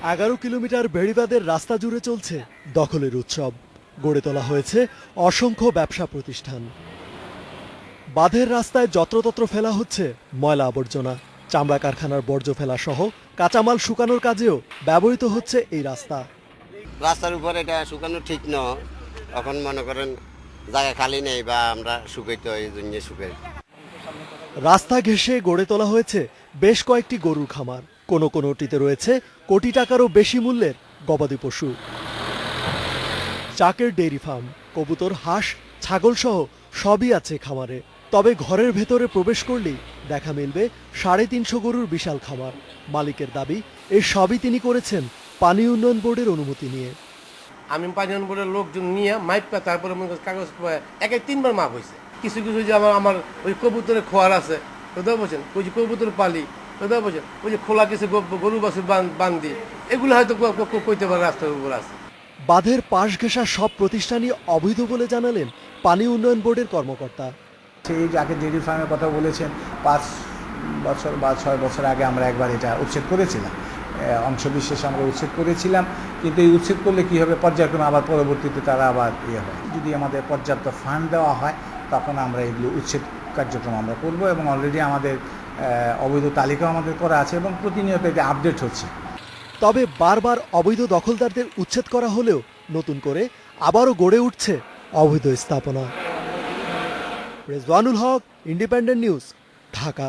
11 kilometre বেড়িবাঁধের রাস্তা জুড়ে চলছে দখলের উৎসব। গড়ে তোলা হয়েছে অসংখ্য ব্যবসা প্রতিষ্ঠান। বাঁধের রাস্তায় যত্রতত্র ফেলা হচ্ছে ময়লা আবর্জনা। চামড়া কারখানার বর্জ্য ফেলা সহ কাঁচামাল শুকানোর কাজেও ব্যবহৃত হচ্ছে এই রাস্তা। রাস্তার উপর এটা শুকানো ঠিক নয়, এখন মনে করেন জায়গা খালি নেই বা আমরা শুকাইতে হয়, এই জন্য শুকাই। রাস্তা ঘেঁষে গড়ে তোলা হয়েছে বেশ কয়েকটি গরুর খামার। কোনোটিতে রয়েছে কোটি টাকারও বেশি মূল্যের গবাদি পশু। চাকের ডেইরি ফার্ম, কবুতর, হাঁস, ছাগল সহ সবই আছে খামারে। তবে ঘরের ভেতরে প্রবেশ করলেই দেখা মিলবে 350 গরুর বিশাল খামার। মালিকের দাবি, এই সবই তিনি করেছেন পানি উন্নয়ন বোর্ডের অনুমতি নিয়ে। আমি পানি উন্নয়ন বোর্ডের লোকজন নিয়ে মাইপা, তারপরে কাগজ এক 3বার মাপ হয়েছে। কিছু কিছু যে আমার ওই কবুতরের খোয়ার আছে, কোথাও বলছেন ওই যে কবুতর পালি, কোথাও বলছেন ওই যে খোলা কিছু গরু বাছুর বান্ধি, এগুলো হয়তো কইতে পারে রাস্তার উপর আছে। বাঁধের পাশ ঘেঁষা সব প্রতিষ্ঠানই অবৈধ বলে জানালেন পানি উন্নয়ন বোর্ডের কর্মকর্তা। সেই যাকে ডেইরি ফার্মের কথা বলেছেন, 5 বছর বা 6 বছর আগে আমরা একবার এটা উচ্ছেদ করেছিলাম, অংশবিশেষ আমরা উচ্ছেদ করেছিলাম। কিন্তু এই উচ্ছেদ করলে কী হবে, পর্যায়ক্রমে আবার পরবর্তীতে তারা আবার হয়। যদি আমাদের পর্যাপ্ত ফান্ড দেওয়া হয় তখন আমরা এগুলো উচ্ছেদ কার্যক্রম আমরা করব, এবং অলরেডি আমাদের অবৈধ তালিকাও আমাদের করা আছে এবং প্রতিনিয়ত এটা আপডেট হচ্ছে। তবে বারবার অবৈধ দখলদারদের উচ্ছেদ করা হলেও নতুন করে আবারও গড়ে উঠছে অবৈধ স্থাপনা। রেজওয়ানুল হক, ইন্ডিপেন্ডেন্ট নিউজ, ঢাকা।